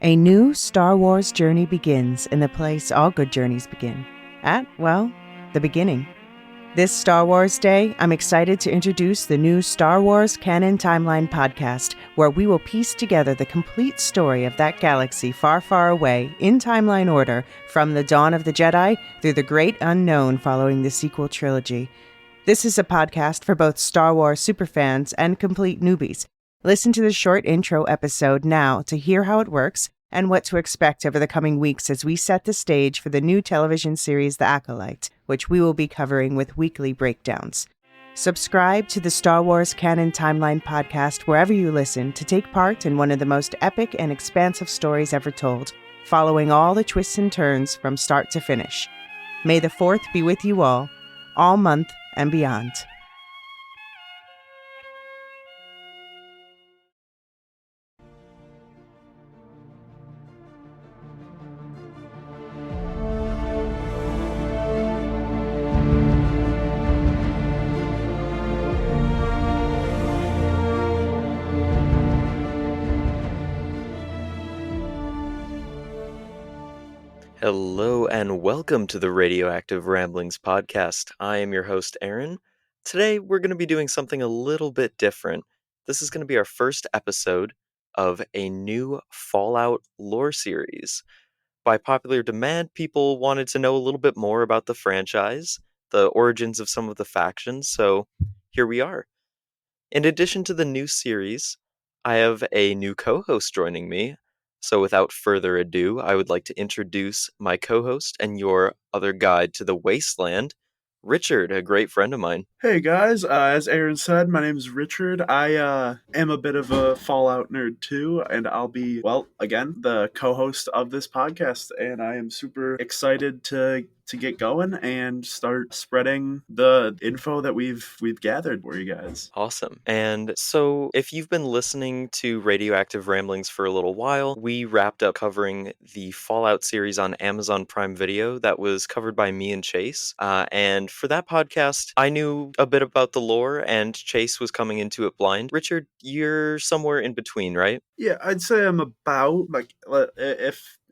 A new Star Wars journey begins in the place all good journeys begin. At, well, the beginning. This Star Wars Day, I'm excited to introduce the new Star Wars Canon Timeline podcast, where we will piece together the complete story of that galaxy far, far away, in timeline order, from the dawn of the Jedi through the great unknown following the sequel trilogy. This is a podcast for both Star Wars superfans and complete newbies. Listen to the short intro episode now to hear how it works and what to expect over the coming weeks as we set the stage for the new television series The Acolyte, which we will be covering with weekly breakdowns. Subscribe to the Star Wars Canon Timeline podcast wherever you listen to take part in one of the most epic and expansive stories ever told, following all the twists and turns from start to finish. May the 4th be with you all month and beyond. Hello and welcome to the Radioactive Ramblings podcast. I am your host, Aaron. Today we're going to be doing something a little bit different. This is going to be our first episode of a new Fallout lore series. By popular demand, people wanted to know a little bit more about the franchise, the origins of some of the factions, so here we are. In addition to the new series, I have a new co-host joining me. So without further ado, I would like to introduce my co-host and your other guide to the wasteland, Richard, a great friend of mine. Hey guys, as Aaron said, my name is Richard. I am a bit of a Fallout nerd too, and I'll be, again, the co-host of this podcast, and I am super excited to get going and start spreading the info that we've gathered for you guys. Awesome. And so if you've been listening to Radioactive Ramblings for a little while, we wrapped up covering the Fallout series on Amazon Prime Video that was covered by me and Chase. And for that podcast, I knew a bit about the lore and Chase was coming into it blind. Richard, you're somewhere in between, right? Yeah, I'd say I'm about,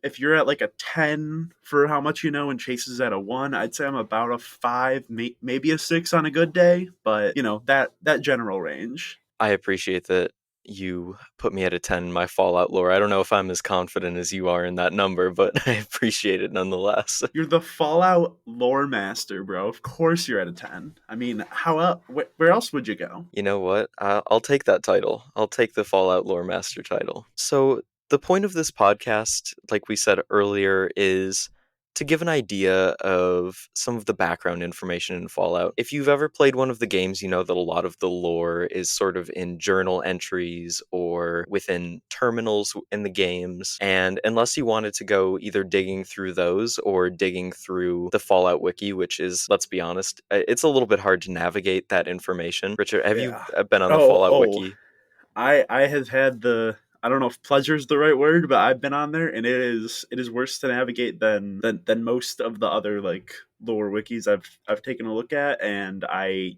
if you're at like a 10 for how much you know and Chase is at a 1, I'd say I'm about a 5, maybe a 6 on a good day, but, that general range. I appreciate that you put me at a 10 in my Fallout lore. I don't know if I'm as confident as you are in that number, but I appreciate it nonetheless. You're the Fallout lore master, bro. Of course you're at a 10. I mean, where else would you go? You know what? I'll take that title. I'll take the Fallout lore master title. So the point of this podcast, like we said earlier, is to give an idea of some of the background information in Fallout. If you've ever played one of the games, you know that a lot of the lore is sort of in journal entries or within terminals in the games. And unless you wanted to go either digging through those or digging through the Fallout wiki, which is, let's be honest, it's a little bit hard to navigate that information. Richard, have you been on the Fallout wiki? I have had the, I don't know if pleasure is the right word, but I've been on there, and it is worse to navigate than most of the other like lore wikis I've taken a look at, and I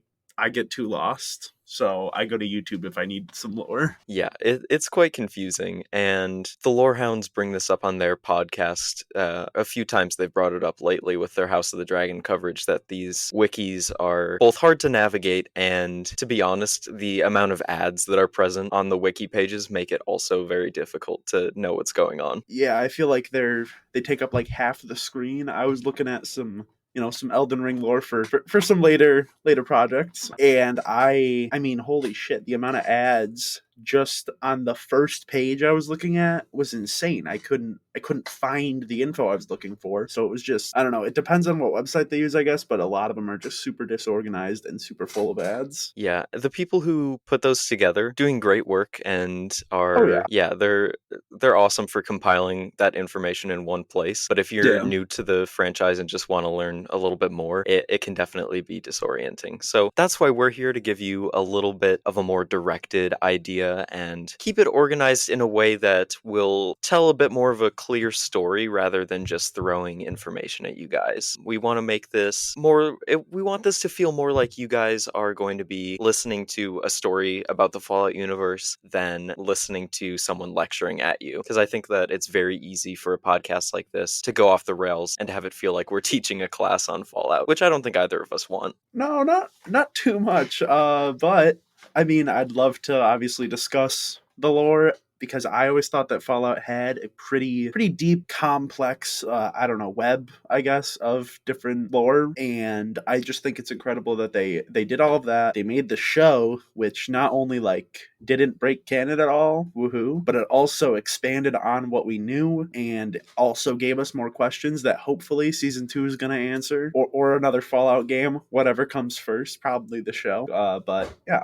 get too lost. So I go to YouTube if I need some lore. Yeah, it's quite confusing, and the Lorehounds bring this up on their podcast. A few times they've brought it up lately with their House of the Dragon coverage, that these wikis are both hard to navigate, and to be honest, the amount of ads that are present on the wiki pages make it also very difficult to know what's going on. Yeah, I feel like they take up like half the screen. I was looking at some Elden Ring lore for some later projects. And I mean, holy shit, the amount of ads just on the first page I was looking at was insane. I couldn't find the info I was looking for. So it was just, I don't know, it depends on what website they use, I guess, but a lot of them are just super disorganized and super full of ads. Yeah, the people who put those together doing great work and are they're awesome for compiling that information in one place. But if you're new to the franchise and just want to learn a little bit more, it can definitely be disorienting. So that's why we're here, to give you a little bit of a more directed idea media and keep it organized in a way that will tell a bit more of a clear story rather than just throwing information at you guys. We want to make this we want this to feel more like you guys are going to be listening to a story about the Fallout universe than listening to someone lecturing at you. Because I think that it's very easy for a podcast like this to go off the rails and have it feel like we're teaching a class on Fallout, which I don't think either of us want. No, not too much. But I mean, I'd love to obviously discuss the lore because I always thought that Fallout had a pretty deep, complex, I don't know, web, I guess, of different lore, and I just think it's incredible that they did all of that. They made the show, which not only like didn't break canon at all, woohoo, but it also expanded on what we knew and also gave us more questions that hopefully season 2 is gonna answer, or another Fallout game, whatever comes first, probably the show. But yeah,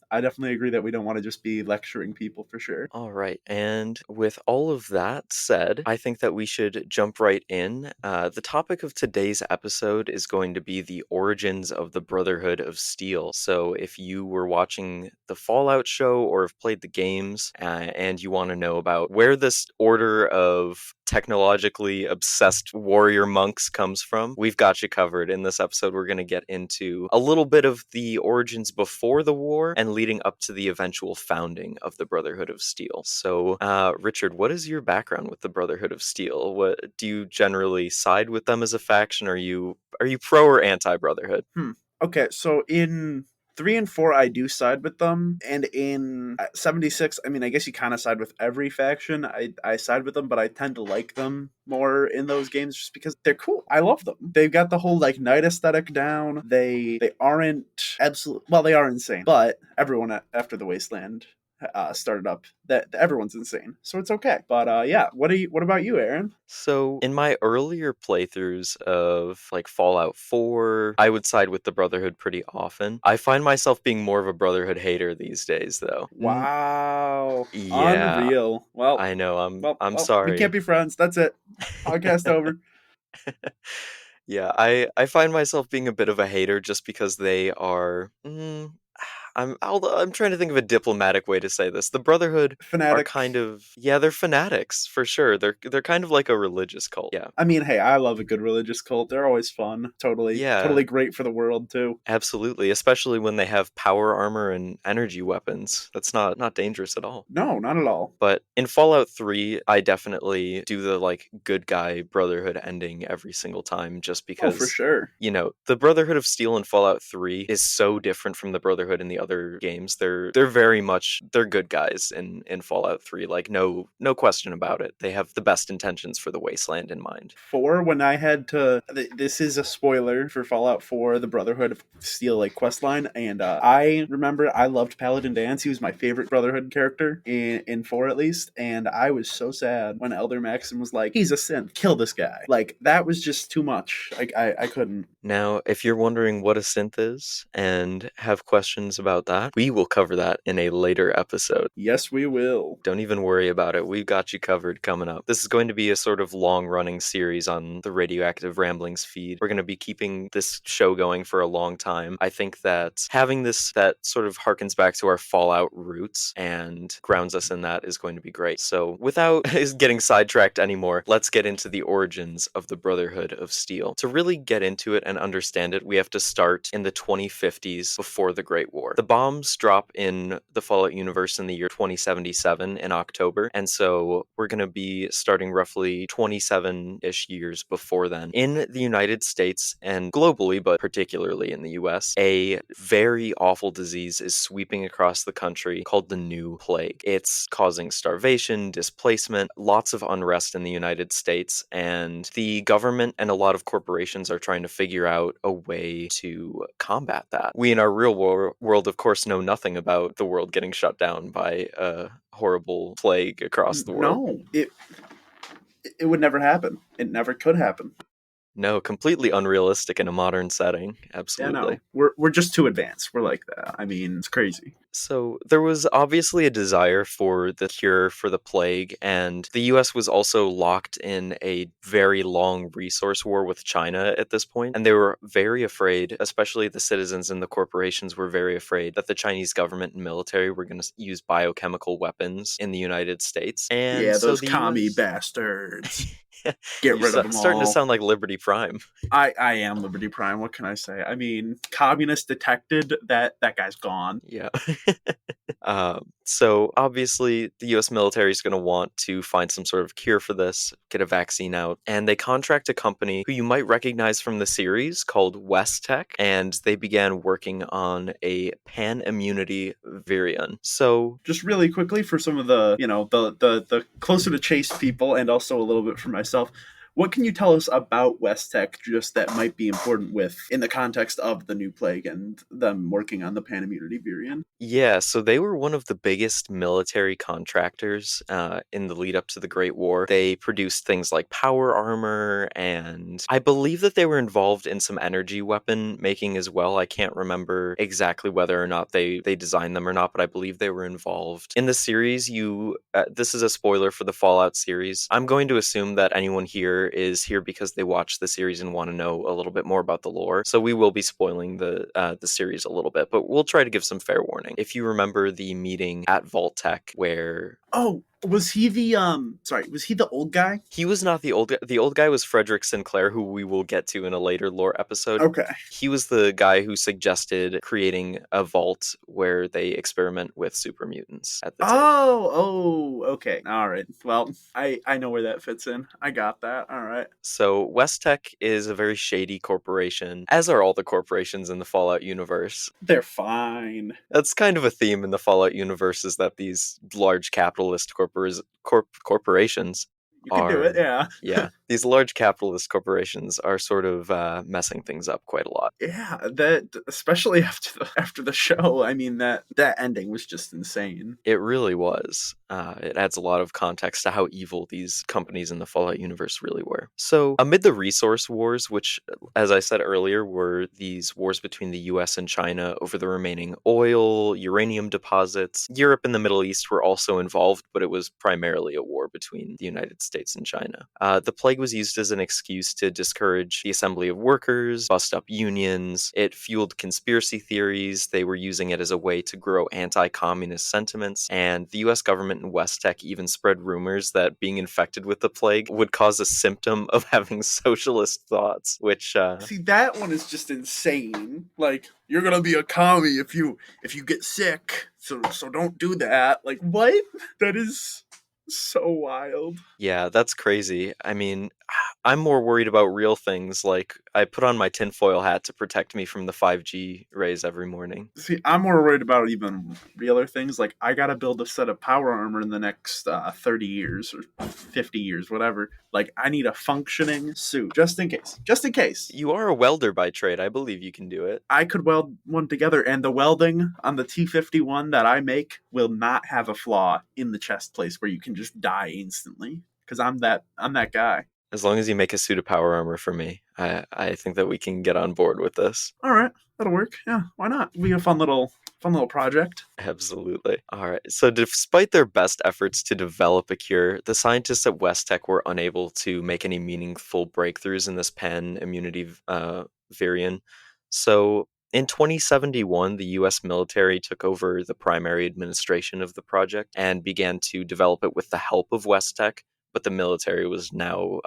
I definitely agree that we don't want to just be lecturing people for sure. All right. And with all of that said, I think that we should jump right in. The topic of today's episode is going to be the origins of the Brotherhood of Steel. So if you were watching the Fallout show or have played the games and you want to know about where this order of technologically obsessed warrior monks comes from, we've got you covered. In this episode, we're going to get into a little bit of the origins before the war and leading up to the eventual founding of the Brotherhood of Steel. So, Richard, what is your background with the Brotherhood of Steel? What do you generally side with them as a faction? Are you pro or anti Brotherhood? Okay, so in 3 and 4, I do side with them, and in 76, I mean, I guess you kind of side with every faction. I side with them, but I tend to like them more in those games just because they're cool. I love them. They've got the whole like night aesthetic down. They aren't absolute. Well, they are insane, but everyone after the Wasteland started up, that everyone's insane, so it's okay. But yeah, what about you, Aaron? So, in my earlier playthroughs of like Fallout 4, I would side with the Brotherhood pretty often. I find myself being more of a Brotherhood hater these days, though. Wow, Yeah, unreal. Well, I know. I'm we can't sorry. be friends. That's it. Podcast over. Yeah, I find myself being a bit of a hater just because they are. I'm trying to think of a diplomatic way to say this. The Brotherhood are Fanatic. kind of, yeah, they're fanatics for sure. They're kind of like a religious cult. Yeah. I mean, hey, I love a good religious cult. They're always fun. Yeah, Totally great for the world too. absolutely, especially when they have power armor and energy weapons. That's not dangerous at all. No, not at all. But in Fallout 3, I definitely do the like good guy Brotherhood ending every single time just Oh, for because sure. the Brotherhood of Steel in Fallout 3 is so different from the Brotherhood in the other games. They're very much they're good guys in Fallout 3. Like no question about it. They have the best intentions for the Wasteland in mind. 4, when I had to, this is a spoiler for Fallout 4, the Brotherhood of Steel like quest line, and I remember I loved Paladin Danse. He was my favorite Brotherhood character in 4 at least, and I was so sad when Elder Maxim was like, he's a synth, kill this guy. Like, that was just too much. I couldn't. Now, if you're wondering what a synth is and have questions about that, we will cover that in a later episode. Yes, we will. Don't even worry about it. We've got you covered coming up. This is going to be a sort of long-running series on the Radioactive Ramblings feed. We're going to be keeping this show going for a long time. I think that having this that sort of harkens back to our Fallout roots and grounds us in that is going to be great. So, without getting sidetracked anymore, let's get into the origins of the Brotherhood of Steel. To really get into it and understand it, we have to start in the 2050s before the Great War. The bombs drop in the Fallout universe in the year 2077 in October, and so we're going to be starting roughly 27-ish years before then. In the United States and globally, but particularly in the US, a very awful disease is sweeping across the country called the New Plague. It's causing starvation, displacement, lots of unrest in the United States, and the government and a lot of corporations are trying to figure out a way to combat that. We in our real world, of course, know nothing about the world getting shut down by a horrible plague across the world. No, it would never happen. It never could happen. No, completely unrealistic in a modern setting. Yeah, Absolutely. no, we're just too advanced. We're like that. I mean, it's crazy. So there was obviously a desire for the cure for the plague, and the US was also locked in a very long resource war with China at this point, and they were very afraid, especially the citizens and the corporations were very afraid that the Chinese government and military were going to use biochemical weapons in the United States. And Yeah, so those the commie US bastards. Get You're rid of them starting to all. sound like Liberty Prime. I am Liberty Prime. What can I say? I mean, communist detected. That guy's gone. Yeah. So obviously, the U.S. military is going to want to find some sort of cure for this, get a vaccine out, and they contract a company who you might recognize from the series called West Tech, and they began working on a pan-immunity virion. So Just really quickly for some of the the closer to Chase people, and also a little bit for myself. What can you tell us about West Tech, just that might be important with in the context of the new plague and them working on the pan immunity virion? yeah, so they were one of the biggest military contractors in the lead up to the Great War. They produced things like power armor, and I believe that they were involved in some energy weapon making as well. I can't remember exactly whether or not they designed them or not, but I believe they were involved. In the series, this is a spoiler for the Fallout series. I'm going to assume that anyone here is here because they watched the series and want to know a little bit more about the lore. So we will be spoiling the series a little bit, but we'll try to give some fair warning. If you remember the meeting at Vault-Tec where Oh, was he the sorry, was he the old guy? he was not the old guy. The old guy was Frederick Sinclair, who we will get to in a later lore episode. Okay. He was the guy who suggested creating a vault where they experiment with super mutants at the time. Oh, okay. All right. Well, I know where that fits in. I got that. All right. So West Tech is a very shady corporation, as are all the corporations in the Fallout universe. They're fine. That's kind of a theme in the Fallout universe, is that these large capitalist corporations You can do it. are, Yeah. yeah, these large capitalist corporations are sort of messing things up quite a lot. Yeah, that especially after the show. I mean that ending was just insane. It really was. It adds a lot of context to how evil these companies in the Fallout universe really were. So, amid the resource wars, which, as I said earlier, were these wars between the US and China over the remaining oil, uranium deposits, Europe and the Middle East were also involved, but it was primarily a war between the United States and China. The plague was used as an excuse to discourage the assembly of workers, bust up unions. It fueled conspiracy theories. They were using it as a way to grow anti-communist sentiments, and the US government and West Tech even spread rumors that being infected with the plague would cause a symptom of having socialist thoughts, which See, that one is just insane. Like, you're gonna be a commie if you get sick. So don't do that. Like, what? That is so wild. yeah, that's crazy. I mean, I'm more worried about real things, like I put on my tinfoil hat to protect me from the 5G rays every morning. See, I'm more worried about even realer things. Like, I gotta build a set of power armor in the next 30 years or 50 years, whatever. Like, I need a functioning suit just in case. Just in case. You are a welder by trade. I believe you can do it. I could weld one together, and the welding on the T51 that I make will not have a flaw in the chest place where you can just die instantly. Because I'm that guy. As long as you make a suit of power armor for me, I think that we can get on board with this. All right, that'll work. Yeah, why not? It'll be a fun little project. Absolutely. All right. So, despite their best efforts to develop a cure, the scientists at West Tech were unable to make any meaningful breakthroughs in this pan immunity variant. So, in 2071, the US military took over the primary administration of the project and began to develop it with the help of West Tech. But the military was now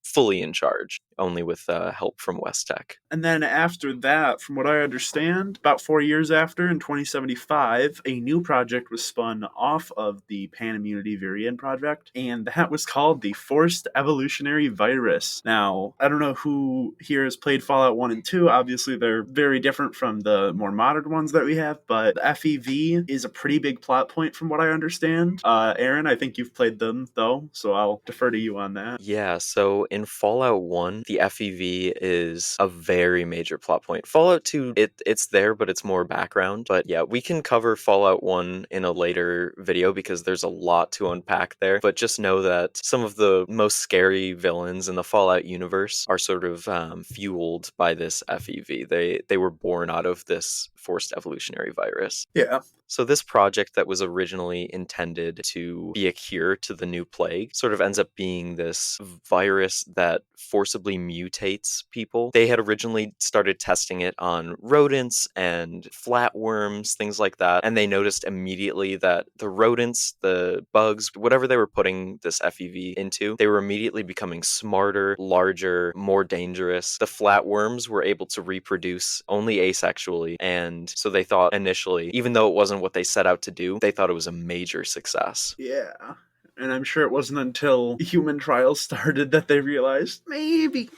fully in charge, only with help from West Tech. And then after that, from what I understand, about 4 years after, in 2075, a new project was spun off of the Pan Immunity Virion project, and that was called the Forced Evolutionary Virus. Now, I don't know who here has played Fallout 1 and 2. Obviously, they're very different from the more modern ones that we have, but the FEV is a pretty big plot point from what I understand. Aaron, I think you've played them, though, so I'll I'll defer to you on that. Yeah, so in Fallout 1, the FEV is a very major plot point. Fallout 2, it's there, but it's more background. But yeah, we can cover Fallout 1 in a later video because there's a lot to unpack there. But just know that some of the most scary villains in the Fallout universe are sort of fueled by this FEV. They were born out of this forced evolutionary virus. Yeah. So this project that was originally intended to be a cure to the new plague sort of ends up being this virus that forcibly mutates people. They had originally started testing it on rodents and flatworms, things like that, and they noticed immediately that the rodents, the bugs, whatever they were putting this FEV into, they were immediately becoming smarter, larger, more dangerous. The flatworms were able to reproduce only asexually, and so they thought initially, even though it wasn't what they set out to do, they thought it was a major success. Yeah. And I'm sure it wasn't until human trials started that they realized maybe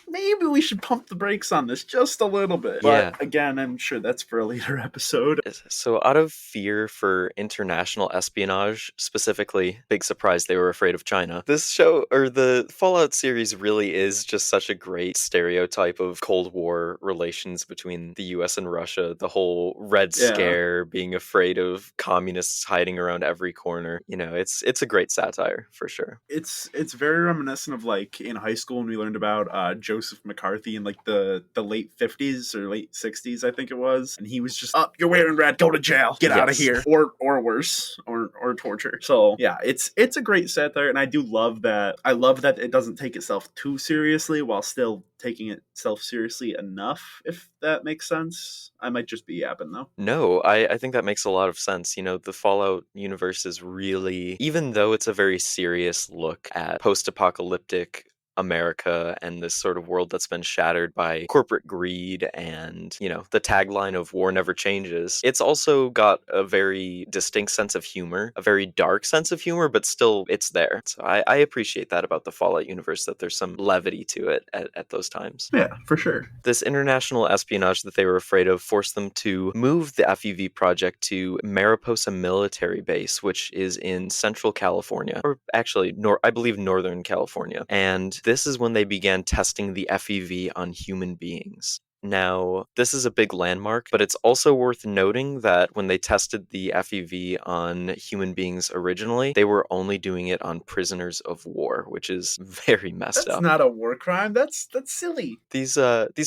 we should pump the brakes on this just a little bit. Yeah. But again, I'm sure that's for a later episode. So out of fear for international espionage, specifically, big surprise, they were afraid of China. This show, or the Fallout series, really is just such a great stereotype of Cold War relations between the US and Russia. The whole Red Scare, being afraid of communists hiding around every corner. You know, it's a great satire for sure. It's very reminiscent of like in high school when we learned about Joseph McCarthy in like the late 50s or late 60s, I think it was, and he was just, "Oh, you're wearing red, go to jail, get out of here," or worse, or torture. So yeah, it's a great satire, and I do love that. I love that it doesn't take itself too seriously while still taking itself seriously enough, if that makes sense. I might just be yapping though. No, I think that makes a lot of sense. You know, the Fallout universe is really, even though it's a very serious look at post-apocalyptic America and this sort of world that's been shattered by corporate greed and, you know, the tagline of war never changes, it's also got a very distinct sense of humor, a very dark sense of humor, but still it's there. So I appreciate that about the Fallout universe, that there's some levity to it at those times. Yeah, for sure. This international espionage that they were afraid of forced them to move the FEV project to Mariposa Military Base, which is in Central California, or actually, I believe Northern California. And this is when they began testing the FEV on human beings. Now, this is a big landmark, but it's also worth noting that when they tested the FEV on human beings originally, they were only doing it on prisoners of war, which is very messed up. That's not a war crime. That's silly. These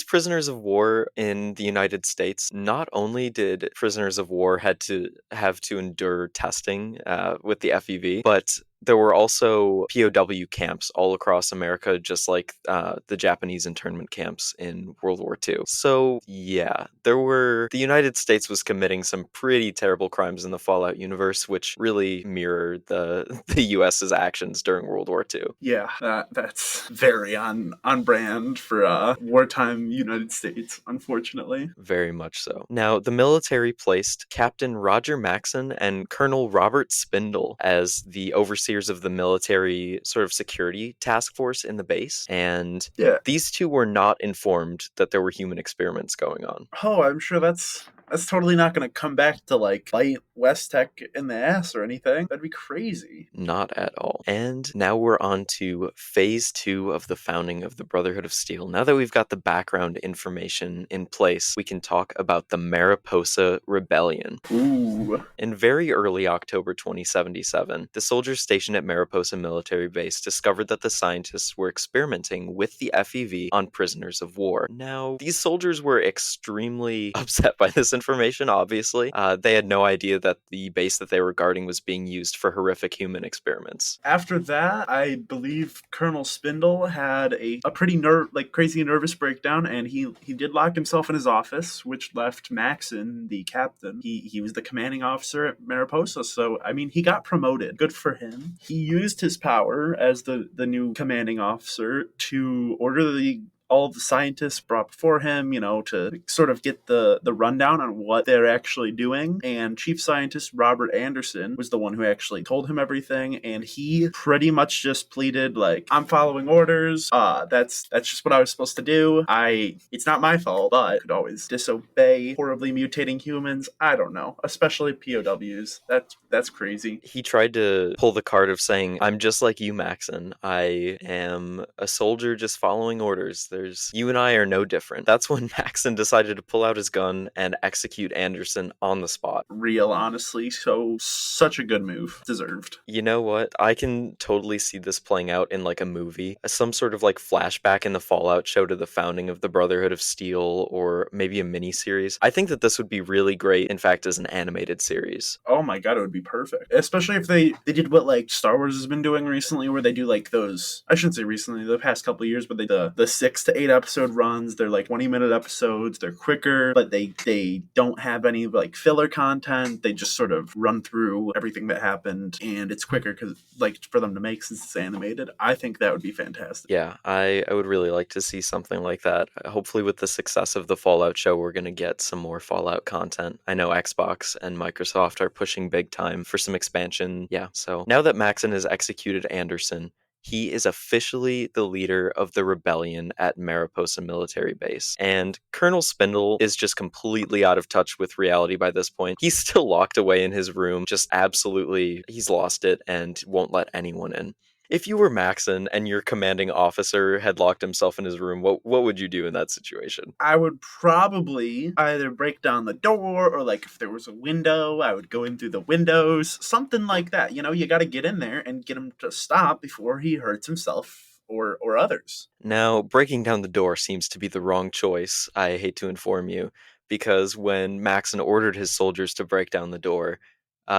prisoners of war in the United States, not only did prisoners of war have to endure testing with the FEV, but there were also POW camps all across America, just like the Japanese internment camps in World War II. So yeah, the United States was committing some pretty terrible crimes in the Fallout universe, which really mirrored the US's actions during World War II. Yeah, that's very on brand for wartime United States, unfortunately. Very much so. Now, the military placed Captain Roger Maxon and Colonel Robert Spindle as the overseers of the military sort of security task force in the base, and these two were not informed that there were human experiments going on. Oh, I'm sure that's totally not going to come back to like bite West Tech in the ass or anything. That'd be crazy. Not at all. And now we're on to phase 2 of the founding of the Brotherhood of Steel. Now that we've got the background information in place, we can talk about the Mariposa Rebellion. Ooh. In very early October 2077, the soldiers stationed at Mariposa Military Base discovered that the scientists were experimenting with the FEV on prisoners of war. Now, these soldiers were extremely upset by this information, obviously. They had no idea that the base that they were guarding was being used for horrific human experiments. After that, I believe Colonel Spindle had a pretty crazy nervous breakdown, and he did lock himself in his office, which left Maxon, the captain. He was the commanding officer at Mariposa, so I mean, he got promoted. Good for him. He used his power as the new commanding officer to order the all of the scientists brought before him, to sort of get the rundown on what they're actually doing. And Chief Scientist Robert Anderson was the one who actually told him everything, and he pretty much just pleaded like, "I'm following orders. That's just what I was supposed to do. It's not my fault, but I could always disobey horribly mutating humans. I don't know, especially POWs. That's crazy." He tried to pull the card of saying, "I'm just like you, Maxon. I am a soldier just following orders. You and I are no different." That's when Maxon decided to pull out his gun and execute Anderson on the spot. Real, honestly, such a good move. Deserved. You know what? I can totally see this playing out in like a movie, some sort of like flashback in the Fallout show to the founding of the Brotherhood of Steel, or maybe a miniseries. I think that this would be really great, in fact, as an animated series. Oh my god, it would be perfect. Especially if they did what like Star Wars has been doing recently, where they do like those, I shouldn't say recently, the past couple of years, but the 6 to 8 episode runs. They're like 20-minute episodes. They're quicker, but they don't have any like filler content. They just sort of run through everything that happened, and it's quicker because like for them to make since it's animated. I think that would be fantastic. Yeah, I would really like to see something like that. Hopefully with the success of the Fallout show, we're going to get some more Fallout content. I know Xbox and Microsoft are pushing big time for some expansion. Yeah, so now that Maxon has executed Anderson, he is officially the leader of the rebellion at Mariposa Military Base. And Colonel Spindle is just completely out of touch with reality by this point. He's still locked away in his room, just absolutely, he's lost it and won't let anyone in. If you were Maxon and your commanding officer had locked himself in his room, what would you do in that situation? I would probably either break down the door, or like if there was a window, I would go in through the windows, something like that. You got to get in there and get him to stop before he hurts himself or others. Now, breaking down the door seems to be the wrong choice, I hate to inform you, because when Maxon ordered his soldiers to break down the door,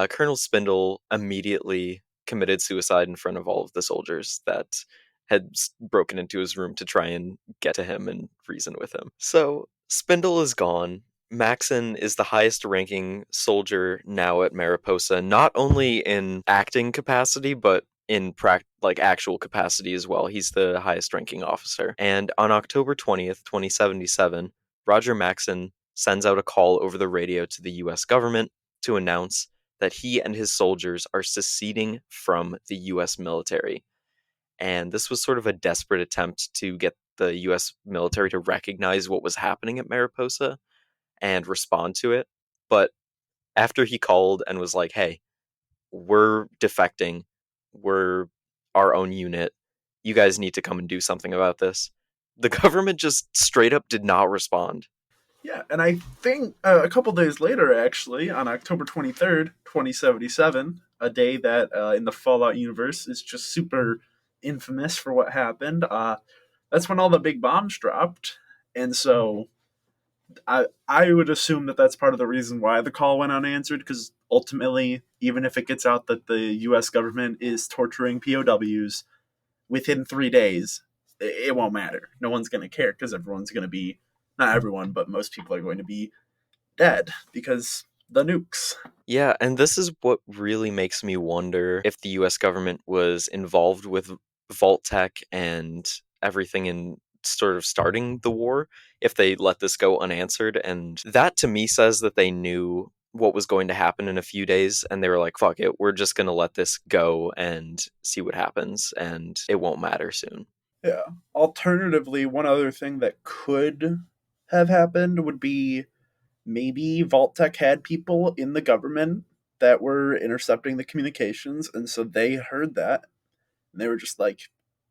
Colonel Spindle immediately committed suicide in front of all of the soldiers that had broken into his room to try and get to him and reason with him. So, Spindle is gone. Maxon is the highest ranking soldier now at Mariposa, not only in acting capacity, but in actual capacity as well. He's the highest ranking officer. And on October 20th, 2077, Roger Maxon sends out a call over the radio to the US government to announce that he and his soldiers are seceding from the US military. And this was sort of a desperate attempt to get the US military to recognize what was happening at Mariposa and respond to it. But after he called and was like, "Hey, we're defecting, we're our own unit, you guys need to come and do something about this," the government just straight up did not respond. Yeah, and I think a couple days later, actually, on October 23rd, 2077, a day that in the Fallout universe is just super infamous for what happened, that's when all the big bombs dropped. And so I would assume that that's part of the reason why the call went unanswered, because ultimately, even if it gets out that the U.S. government is torturing POWs within 3 days, it won't matter. No one's going to care because everyone's going to be, not everyone, but most people are going to be dead because the nukes. Yeah, and this is what really makes me wonder if the US government was involved with Vault Tech and everything in sort of starting the war, if they let this go unanswered. And that to me says that they knew what was going to happen in a few days and they were like, fuck it, we're just going to let this go and see what happens, and it won't matter soon. Yeah. Alternatively, one other thing that could have happened would be maybe Vault-Tec had people in the government that were intercepting the communications, and so they heard that, and they were just like,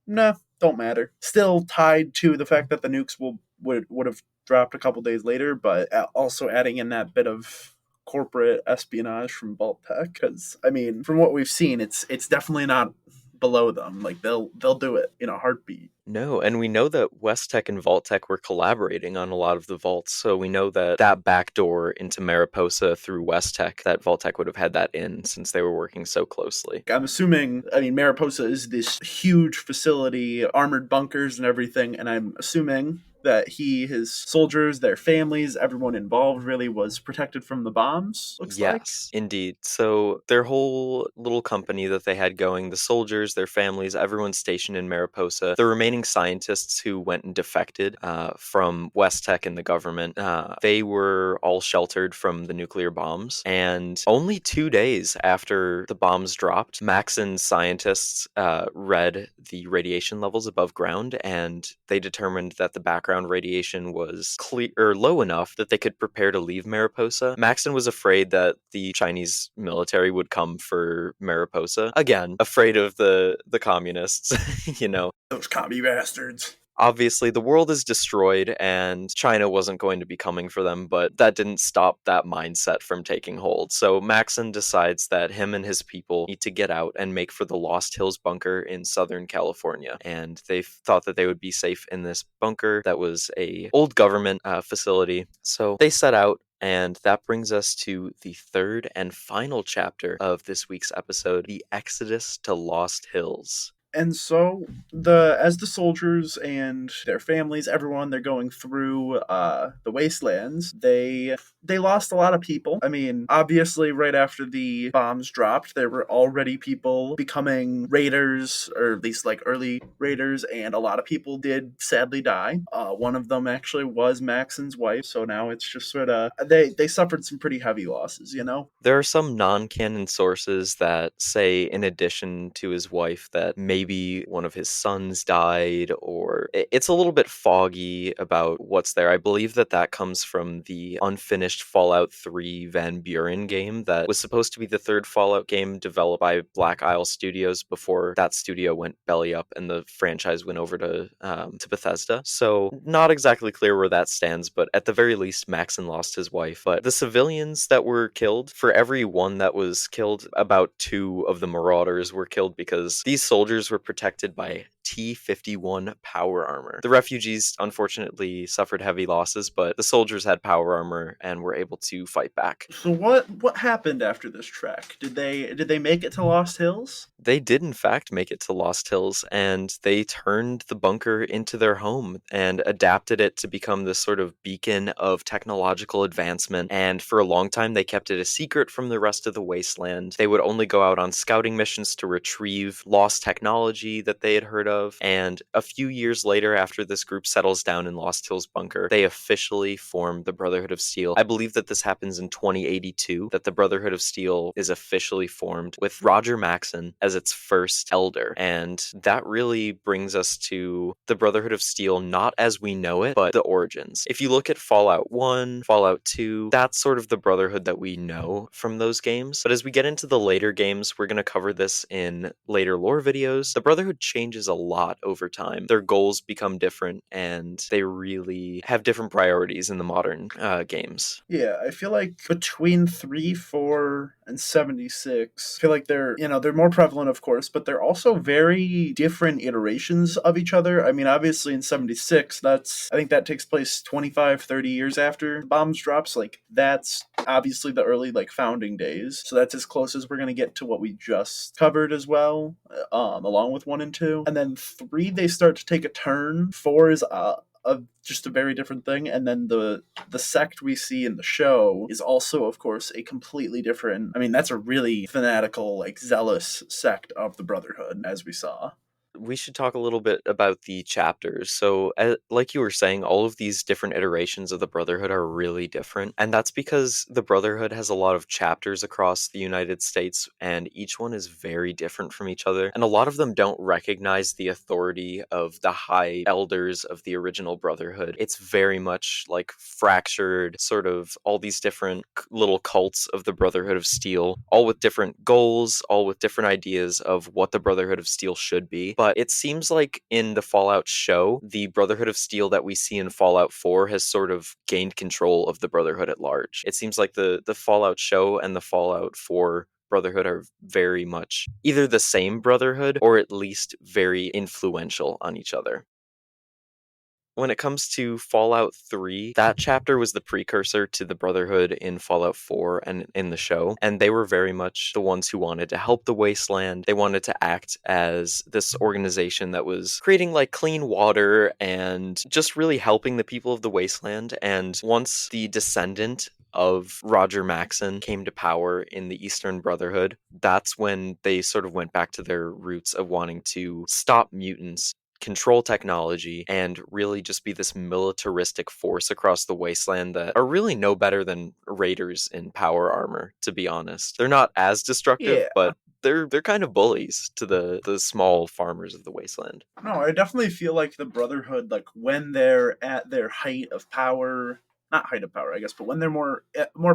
"Nah, don't matter." Still tied to the fact that the nukes would have dropped a couple days later, but also adding in that bit of corporate espionage from Vault-Tec, because I mean, from what we've seen, it's definitely not below them. Like they'll do it in a heartbeat. No, and we know that West Tech and Vault Tech were collaborating on a lot of the vaults, so we know that that back door into Mariposa through West Tech, that Vault Tech would have had that in since they were working so closely. I'm assuming, I mean, Mariposa is this huge facility, armored bunkers and everything, and I'm assuming that his soldiers, their families, everyone involved really was protected from the bombs, looks like. Yes, indeed. So their whole little company that they had going, the soldiers, their families, everyone stationed in Mariposa, the remaining scientists who went and defected from West Tech and the government, they were all sheltered from the nuclear bombs. And only 2 days after the bombs dropped, Maxon's scientists read the radiation levels above ground, and they determined that the background radiation was clear or low enough that they could prepare to leave Mariposa. Maxon was afraid that the Chinese military would come for Mariposa. Again, afraid of the communists, you know. Those commie bastards. Obviously, the world is destroyed and China wasn't going to be coming for them, but that didn't stop that mindset from taking hold. So Maxon decides that him and his people need to get out and make for the Lost Hills bunker in Southern California. And they thought that they would be safe in this bunker that was a old government facility. So they set out. And that brings us to the third and final chapter of this week's episode, The Exodus to Lost Hills. And so as the soldiers and their families, everyone, they're going through the wastelands, they lost a lot of people. I mean, obviously right after the bombs dropped, there were already people becoming raiders, or at least like early raiders, and a lot of people did sadly die. One of them actually was Maxon's wife, so now it's just sort of they suffered some pretty heavy losses, you know? There are some non-canon sources that say, in addition to his wife, that maybe one of his sons died, or it's a little bit foggy about what's there. I believe that comes from the unfinished Fallout 3 Van Buren game that was supposed to be the third Fallout game developed by Black Isle Studios before that studio went belly up and the franchise went over to Bethesda. So not exactly clear where that stands, but at the very least, Maxon lost his wife. But the civilians that were killed, for every one that was killed, about 2 of the Marauders were killed because these soldiers were protected by T-51 power armor. The refugees unfortunately suffered heavy losses, but the soldiers had power armor and were able to fight back. So what happened after this trek? Did they make it to Lost Hills? They did in fact make it to Lost Hills, and they turned the bunker into their home and adapted it to become this sort of beacon of technological advancement. And for a long time they kept it a secret from the rest of the wasteland. They would only go out on scouting missions to retrieve lost technology that they had heard of. And a few years later, after this group settles down in Lost Hills bunker, they officially form the Brotherhood of Steel. I believe that this happens in 2082, that the Brotherhood of Steel is officially formed with Roger Maxon as its first elder. And that really brings us to the Brotherhood of Steel, not as we know it, but the origins. If you look at Fallout 1, Fallout 2, that's sort of the Brotherhood that we know from those games. But as we get into the later games, we're going to cover this in later lore videos. The Brotherhood changes a lot over time. Their goals become different, and they really have different priorities in the modern games. Yeah, I feel like between 3, 4, and 76, I feel like they're more prevalent, of course, but they're also very different iterations of each other. I mean, obviously in 76, I think that takes place 25, 30 years after the bombs drops. Like, that's obviously the early, like, founding days. So that's as close as we're going to get to what we just covered as well, along with 1 and 2. And then 3, they start to take a turn. 4 is just a very different thing, and then the sect we see in the show is also, of course, a completely different. I mean, that's a really fanatical, like, zealous sect of the Brotherhood, as we saw. We should talk a little bit about the chapters. So, like you were saying, all of these different iterations of the Brotherhood are really different. And that's because the Brotherhood has a lot of chapters across the United States, and each one is very different from each other. And a lot of them don't recognize the authority of the high elders of the original Brotherhood. It's very much like fractured, sort of all these different little cults of the Brotherhood of Steel, all with different goals, all with different ideas of what the Brotherhood of Steel should be. But it seems like in the Fallout show, the Brotherhood of Steel that we see in Fallout 4 has sort of gained control of the Brotherhood at large. It seems like the Fallout show and the Fallout 4 Brotherhood are very much either the same Brotherhood or at least very influential on each other. when it comes to Fallout 3, that chapter was the precursor to the Brotherhood in Fallout 4 and in the show, and they were very much the ones who wanted to help the wasteland. They wanted to act as this organization that was creating like clean water and just really helping the people of the wasteland. And once the descendant of Roger Maxon came to power in the Eastern Brotherhood, that's when they sort of went back to their roots of wanting to stop mutants, control technology, and really just be this militaristic force across the wasteland that are really no better than raiders in power armor, to be honest. They're not as destructive, Yeah. but they're kind of bullies to the small farmers of the wasteland. No, I definitely feel like the Brotherhood, like when they're at their height of power, not height of power, I guess, but when they're more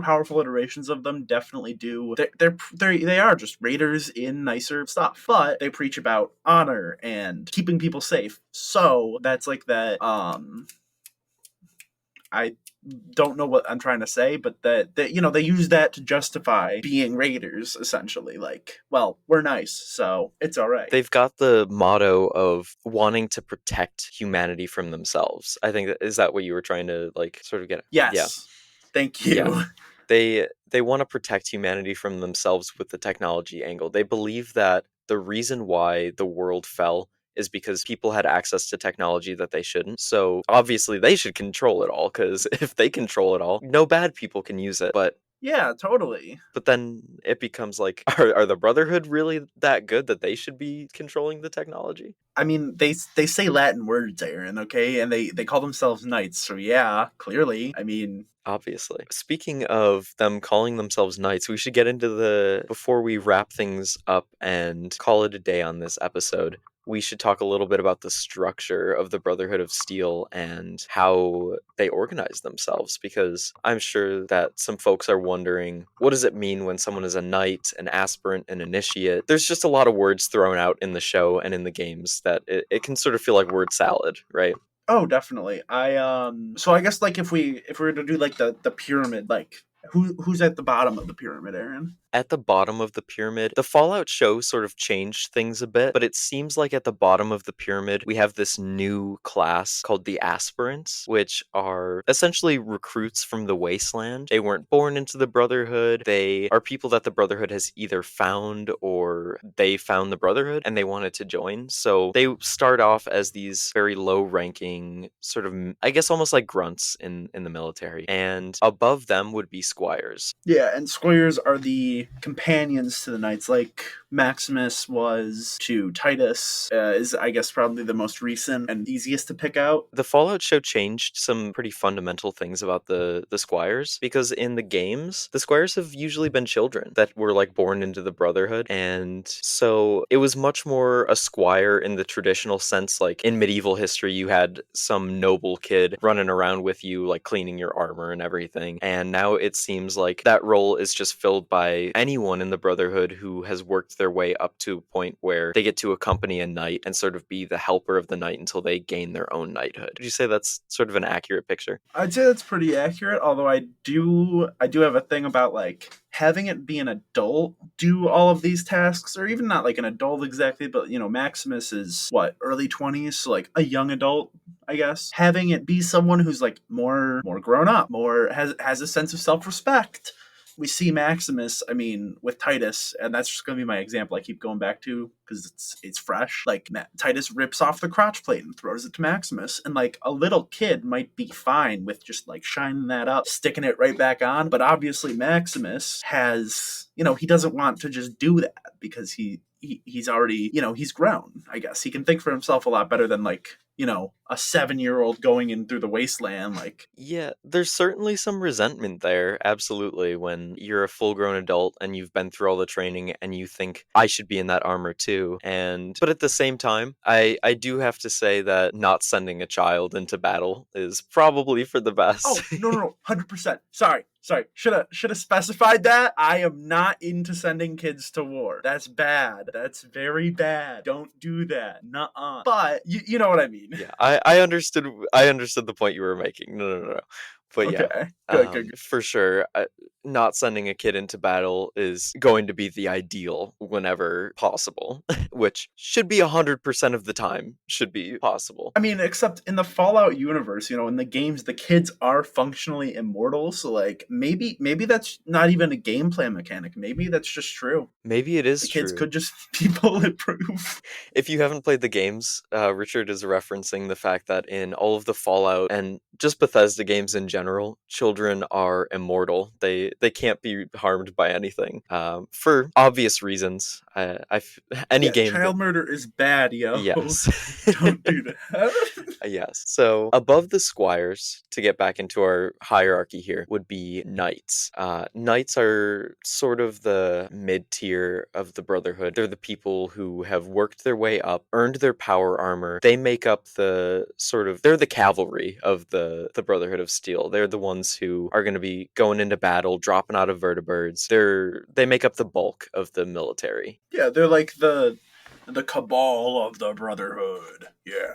powerful iterations of them, definitely do. They are just raiders in nicer stuff, but they preach about honor and keeping people safe. So that's like that. I don't know what I'm trying to say, but that they use that to justify being raiders, essentially. Like, well, we're nice, so it's all right. They've got the motto of wanting to protect humanity from themselves. I think is that what you were trying to like sort of get at? Yeah. Yes, thank you. Yeah. They want to protect humanity from themselves with the technology angle. They believe that the reason why the world fell is because people had access to technology that they shouldn't. So obviously they should control it all, because if they control it all, no bad people can use it. Yeah, totally. But then it becomes like, are the Brotherhood really that good that they should be controlling the technology? I mean, they say Latin words, Aaron, okay? And they call themselves knights, so yeah, clearly. I mean, Obviously. Speaking of them calling themselves knights, we should get into before we wrap things up and call it a day on this episode, we should talk a little bit about the structure of the Brotherhood of Steel and how they organize themselves, because I'm sure that some folks are wondering, what does it mean when someone is a knight, an aspirant, an initiate? There's just a lot of words thrown out in the show and in the games that it can sort of feel like word salad, right? oh, definitely. So I guess like if we were to do like the pyramid, like who's at the bottom of the pyramid, Aaron? At the bottom of the pyramid, the Fallout show sort of changed things a bit, but it seems like at the bottom of the pyramid, we have this new class called the Aspirants, which are essentially recruits from the wasteland. They weren't born into the Brotherhood. They are people that the Brotherhood has either found or they found the Brotherhood and they wanted to join. So they start off as these very low ranking, sort of, I guess, almost like grunts in the military. And above them would be squires. Yeah, and squires are the companions to the knights, like Maximus was to Titus, is I guess probably the most recent and easiest to pick out. The Fallout show changed some pretty fundamental things about the squires, because in the games, the squires have usually been children that were like born into the Brotherhood, and so it was much more a squire in the traditional sense. Like in medieval history, you had some noble kid running around with you, like cleaning your armor and everything, and now it seems like that role is just filled by anyone in the Brotherhood who has worked their way up to a point where they get to accompany a knight and sort of be the helper of the knight until they gain their own knighthood. Would you say that's sort of an accurate picture? I'd say that's pretty accurate, although I do have a thing about like having it be an adult do all of these tasks, or even not like an adult exactly, but Maximus is what, early 20s, so like a young adult, I guess. Having it be someone who's like more grown up, more has a sense of self-respect. We see Maximus, I mean, with Titus, and that's just going to be my example I keep going back to because it's fresh. Like, Titus rips off the crotch plate and throws it to Maximus, and like a little kid might be fine with just like shining that up, sticking it right back on. But obviously, Maximus has, he doesn't want to just do that because he's already, he's grown. I guess he can think for himself a lot better than like a 7-year-old going in through the wasteland. Like, yeah, there's certainly some resentment there, absolutely, when you're a full-grown adult and you've been through all the training and you think I should be in that armor too. But at the same time, I do have to say that not sending a child into battle is probably for the best. oh no, 100%. Sorry. Should have specified that. I am not into sending kids to war. That's bad. That's very bad. Don't do that. Nuh-uh. But you know what I mean. Yeah, I understood the point you were making. No. But Okay. yeah, Good. for sure, not sending a kid into battle is going to be the ideal whenever possible, which should be 100% of the time should be possible. I mean, except in the Fallout universe, in the games, the kids are functionally immortal. So, like, maybe that's not even a gameplay mechanic. Maybe that's just true. Maybe it is The kids true. could just be bulletproof. If you haven't played the games, Richard is referencing the fact that in all of the Fallout and just Bethesda games in general, children are immortal. They can't be harmed by anything, for obvious reasons. Any Yeah, game child that murder is bad, yo. yes. Don't do that. Yes. So above the squires, to get back into our hierarchy here, would be knights. Knights are sort of the mid-tier of the Brotherhood. They're the people who have worked their way up, earned their power armor. They make up they're the cavalry of the Brotherhood of Steel. They're the ones who are going to be going into battle, dropping out of vertibirds. They make up the bulk of the military. Yeah, they're like the cabal of the Brotherhood. Yeah.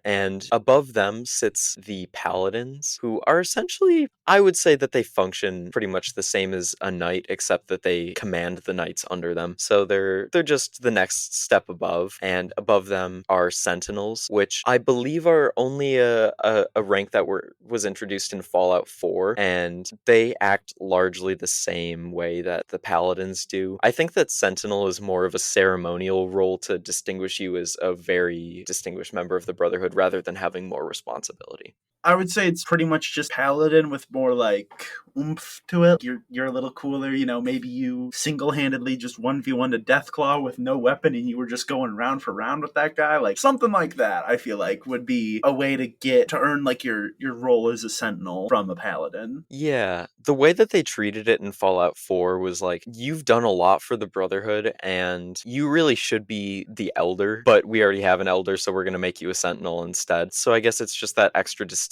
And above them sits the paladins, who are essentially, I would say that they function pretty much the same as a knight, except that they command the knights under them. So they're just the next step above. And above them are sentinels, which I believe are only a rank that was introduced in Fallout 4, and they act largely the same way that the paladins do. I think that sentinel is more of a ceremonial role to distinguish you as a very distinguished member of the Brotherhood rather than having more responsibility. I would say it's pretty much just paladin with more like oomph to it. You're a little cooler, maybe you single-handedly just 1v1 to Deathclaw with no weapon and you were just going round for round with that guy. Like something like that, I feel like would be a way to earn like your role as a sentinel from a paladin. Yeah, the way that they treated it in Fallout 4 was like, you've done a lot for the Brotherhood and you really should be the elder, but we already have an elder, so we're going to make you a sentinel instead. So I guess it's just that extra distinction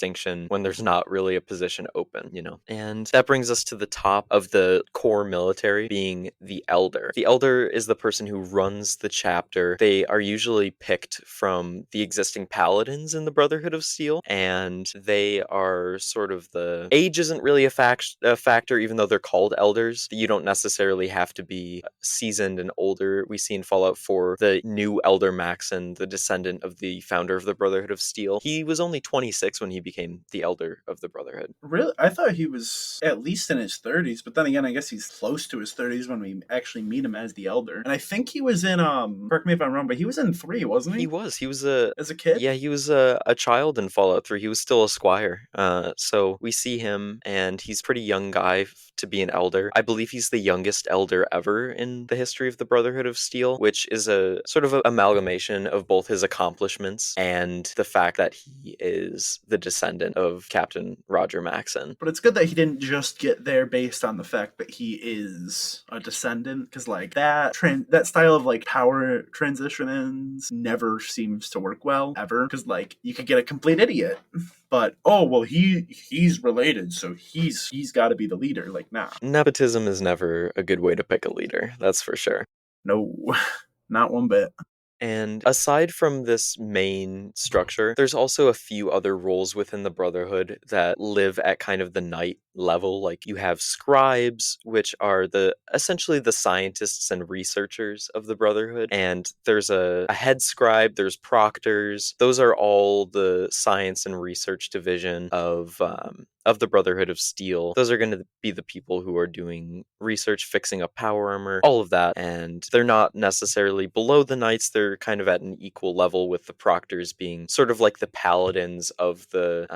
when there's not really a position open, And that brings us to the top of the core military being the elder. The elder is the person who runs the chapter. They are usually picked from the existing paladins in the Brotherhood of Steel, and they are sort of the age isn't really a factor, even though they're called elders. You don't necessarily have to be seasoned and older. We see in Fallout 4 the new elder Maxon, the descendant of the founder of the Brotherhood of Steel. He was only 26 when he became the elder of the Brotherhood. Really? I thought he was at least in his 30s, but then again, I guess he's close to his 30s when we actually meet him as the elder. And I think he was in correct me if I'm wrong, but he was in 3, wasn't he? He was as a kid? Yeah, he was a child in Fallout 3. He was still a squire. So we see him, and he's a pretty young guy to be an elder. I believe he's the youngest elder ever in the history of the Brotherhood of Steel, which is a sort of an amalgamation of both his accomplishments and the fact that he is the descendant of Captain Roger Maxon. But it's good that he didn't just get there based on the fact that he is a descendant, because like that style of like power transitions never seems to work well ever, because like you could get a complete idiot. But he's related, so he's got to be the leader. Like, nah, Nepotism is never a good way to pick a leader, that's for sure. no, not one bit. And aside from this main structure, there's also a few other roles within the Brotherhood that live at kind of the knight level. Like you have scribes, which are essentially the scientists and researchers of the Brotherhood. And there's a head scribe, there's proctors. Those are all the science and research division of the Brotherhood of Steel. Those are going to be the people who are doing research, fixing up power armor, all of that. And they're not necessarily below the knights. They're kind of at an equal level, with the proctors being sort of like the paladins of the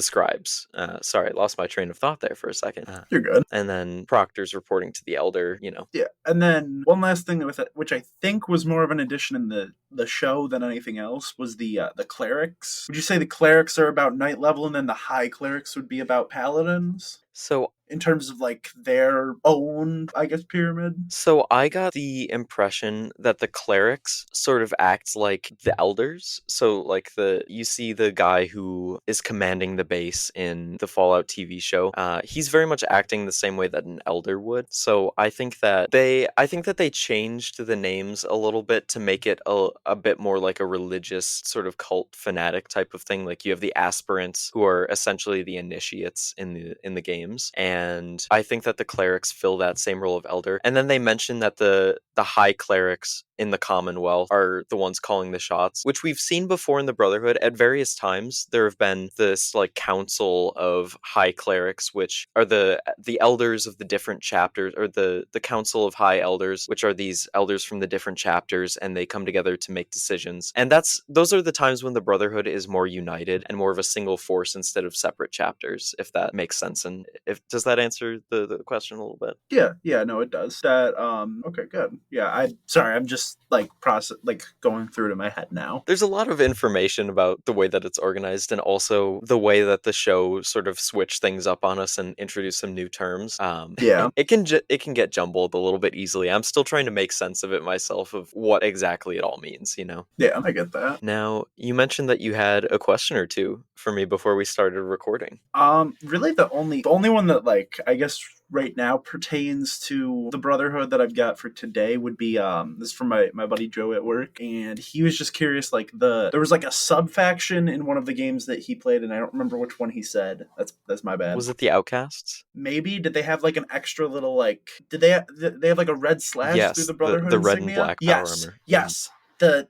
scribes. Sorry, I lost my train of thought there for a second. You're good. And then proctors reporting to the elder, Yeah, and then one last thing with it, which I think was more of an addition in the show than anything else, was the clerics. Would you say the clerics are about knight level, and then the high clerics would be about paladins? So in terms of like their own, I guess, pyramid? So I got the impression that the clerics sort of act like the elders. So like you see the guy who is commanding the base in the Fallout TV show. He's very much acting the same way that an elder would. So I think that they changed the names a little bit to make it a bit more like a religious sort of cult fanatic type of thing. Like you have the aspirants who are essentially the initiates in the games, and I think that the clerics fill that same role of elder. And then they mention that the high clerics in the Commonwealth are the ones calling the shots, which we've seen before in the Brotherhood at various times. There have been this like council of high clerics, which are the elders of the different chapters, or the council of high elders, which are these elders from the different chapters, and they come together to make decisions. And those are the times when the Brotherhood is more united and more of a single force instead of separate chapters, if that makes sense. And if does that answer the question a little bit? Yeah, no, it does. Okay, good. Yeah, I'm just like going through it in my head now. There's a lot of information about the way that it's organized, and also the way that the show sort of switched things up on us and introduced some new terms. Yeah. It can get jumbled a little bit easily. I'm still trying to make sense of it myself, of what exactly it all means, you know? Yeah, I get that. Now, you mentioned that you had a question or two for me before we started recording. Really the only one that like I guess right now pertains to the Brotherhood that I've got for today would be this is from my buddy Joe at work, and he was just curious, like there was like a sub faction in one of the games that he played, and I don't remember which one he said. That's my bad. Was it the Outcasts? Maybe did they have like an extra little like did they have like a red slash Yes, through the Brotherhood the red and insignia? black power Yes, armor. yes. The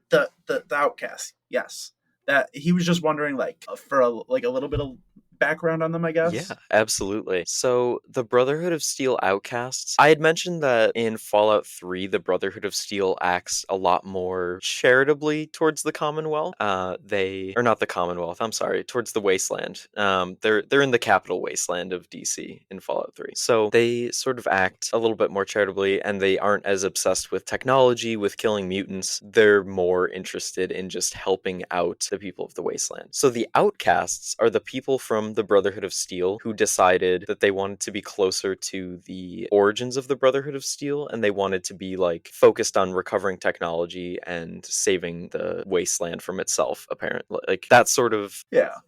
Outcast. Yes, that he was just wondering like for a little bit of background on them, I guess. Yeah, absolutely. So the Brotherhood of Steel Outcasts, I had mentioned that in Fallout 3, the Brotherhood of Steel acts a lot more charitably towards the Commonwealth. Or not the Commonwealth, I'm sorry, towards the Wasteland. They're in the capital wasteland of DC in Fallout 3. So they sort of act a little bit more charitably, and they aren't as obsessed with technology, with killing mutants. They're more interested in just helping out the people of the Wasteland. So the Outcasts are the people from the Brotherhood of Steel who decided that they wanted to be closer to the origins of the Brotherhood of Steel, and they wanted to be like focused on recovering technology and saving the wasteland from itself, apparently. Like that sort of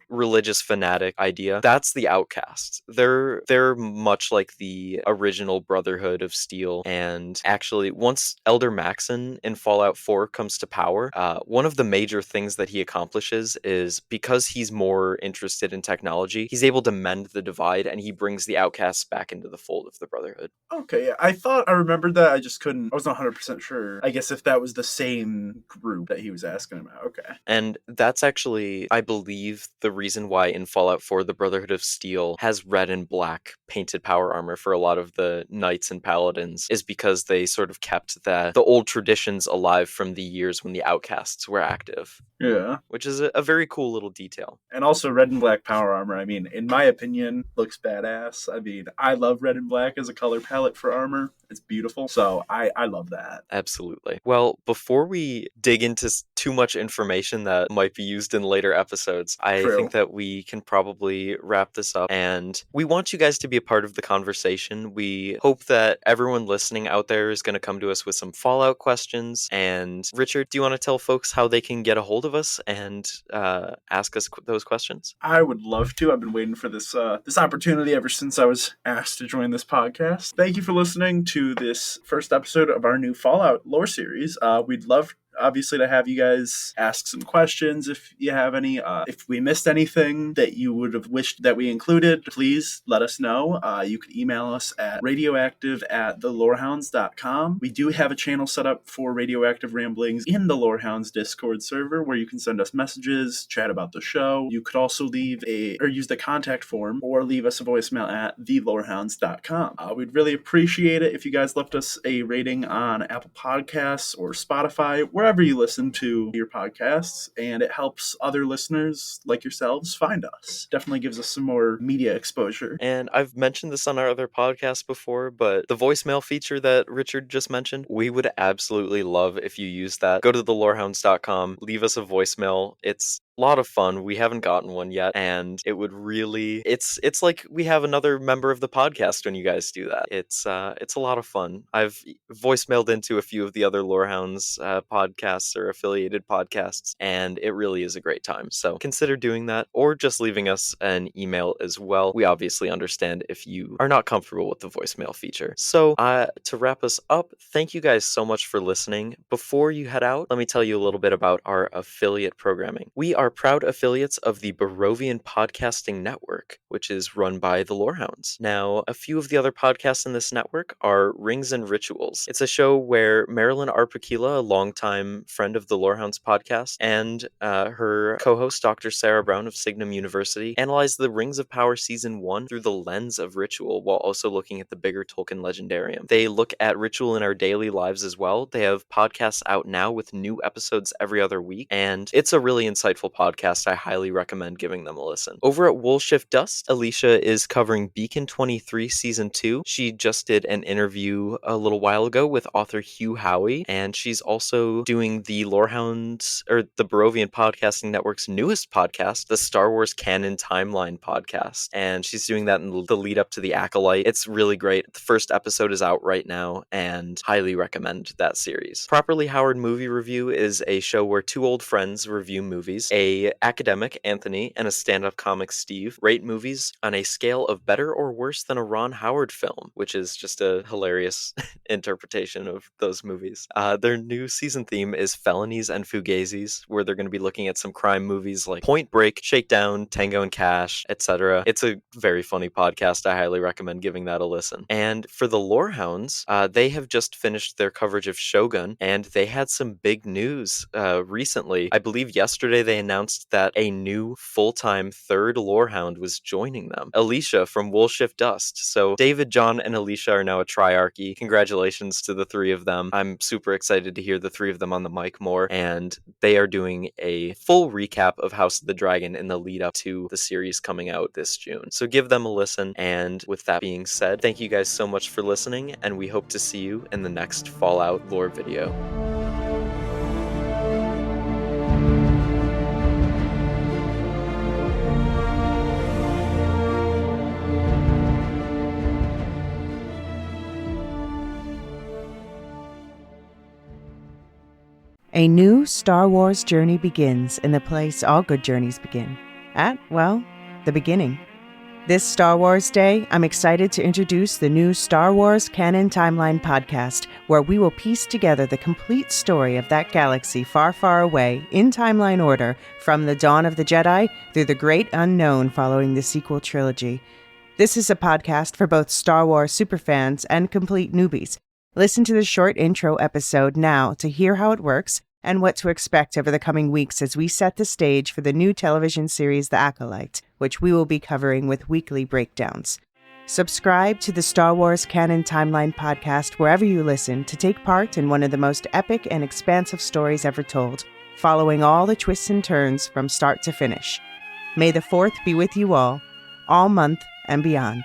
religious fanatic idea. That's the Outcasts. They're much like the original Brotherhood of Steel, and actually once Elder Maxon in Fallout 4 comes to power, one of the major things that he accomplishes is, because he's more interested in technology, he's able to mend the divide, and he brings the Outcasts back into the fold of the Brotherhood. Okay, yeah. I thought I remembered that. I just couldn't. I wasn't 100% sure. I guess if that was the same group that he was asking about. Okay. And that's actually, I believe, the reason why in Fallout 4 the Brotherhood of Steel has red and black painted power armor for a lot of the knights and paladins, is because they sort of kept the old traditions alive from the years when the Outcasts were active. Yeah. Which is a very cool little detail. And also red and black power armor, I mean, in my opinion, looks badass. I mean, I love red and black as a color palette for armor. It's beautiful. So I love that. Absolutely. Well, before we dig into too much information that might be used in later episodes, I think that we can probably wrap this up. And we want you guys to be a part of the conversation. We hope that everyone listening out there is going to come to us with some Fallout questions. And Richard, do you want to tell folks how they can get a hold of us and ask us those questions? I would love to. I've been waiting for this opportunity ever since I was asked to join this podcast. Thank you for listening to this first episode of our new Fallout lore series. We'd love, obviously, to have you guys ask some questions if you have any. If we missed anything that you would have wished that we included, please let us know. You could email us at radioactive@thelorehounds.com. We do have a channel set up for Radioactive Ramblings in the Lorehounds Discord server where you can send us messages, chat about the show. You could also use the contact form or leave us a voicemail at thelorehounds.com. We'd really appreciate it if you guys left us a rating on Apple Podcasts or Spotify, wherever you listen to your podcasts, and it helps other listeners like yourselves find us. Definitely gives us some more media exposure. And I've mentioned this on our other podcasts before, but the voicemail feature that Richard just mentioned, we would absolutely love if you use that. Go to thelorehounds.com, leave us a voicemail. It's lot of fun. We haven't gotten one yet, and it would really it's like we have another member of the podcast when you guys do that. It's a lot of fun. I've voicemailed into a few of the other Lorehounds podcasts or affiliated podcasts, and it really is a great time. So consider doing that, or just leaving us an email as well. We obviously understand if you are not comfortable with the voicemail feature. So to wrap us up, thank you guys so much for listening. Before you head out, let me tell you a little bit about our affiliate programming. We are proud affiliates of the Barovian Podcasting Network, which is run by the Lorehounds. Now, a few of the other podcasts in this network are Rings and Rituals. It's a show where Marilyn Arpakila, a longtime friend of the Lorehounds podcast, and her co-host Dr. Sarah Brown of Signum University analyze the Rings of Power Season 1 through the lens of ritual, while also looking at the bigger Tolkien legendarium. They look at ritual in our daily lives as well. They have podcasts out now with new episodes every other week, and it's a really insightful podcast. I highly recommend giving them a listen. Over at Woolshift Dust, Alicia is covering Beacon 23 Season 2. She just did an interview a little while ago with author Hugh Howey, and she's also doing the Lorehounds, or the Barovian Podcasting Network's newest podcast, the Star Wars Canon Timeline podcast, and she's doing that in the lead up to the Acolyte. It's really great. The first episode is out right now, and highly recommend that series. Properly Howard Movie Review is a show where two old friends review movies. A academic, Anthony, and a stand-up comic, Steve, rate movies on a scale of better or worse than a Ron Howard film, which is just a hilarious interpretation of those movies. Their new season theme is Felonies and Fugazis, where they're going to be looking at some crime movies like Point Break, Shakedown, Tango and Cash, etc. It's a very funny podcast. I highly recommend giving that a listen. And for the Lorehounds, they have just finished their coverage of Shogun, and they had some big news recently. I believe yesterday they announced that a new full-time third Lorehound was joining them, Alicia from Woolshift Dust. So David, John, and Alicia are now a triarchy. Congratulations to the three of them. I'm super excited to hear the three of them on the mic more, and they are doing a full recap of House of the Dragon in the lead up to the series coming out this June. So give them a listen, and with that being said, thank you guys so much for listening, and we hope to see you in the next Fallout lore video. A new Star Wars journey begins in the place all good journeys begin. At, well, the beginning. This Star Wars Day, I'm excited to introduce the new Star Wars Canon Timeline podcast, where we will piece together the complete story of that galaxy far, far away, in timeline order, from the dawn of the Jedi through the great unknown following the sequel trilogy. This is a podcast for both Star Wars superfans and complete newbies. Listen to the short intro episode now to hear how it works and what to expect over the coming weeks as we set the stage for the new television series The Acolyte, which we will be covering with weekly breakdowns. Subscribe to the Star Wars Canon Timeline podcast wherever you listen to take part in one of the most epic and expansive stories ever told, following all the twists and turns from start to finish. May the 4th be with you all month and beyond.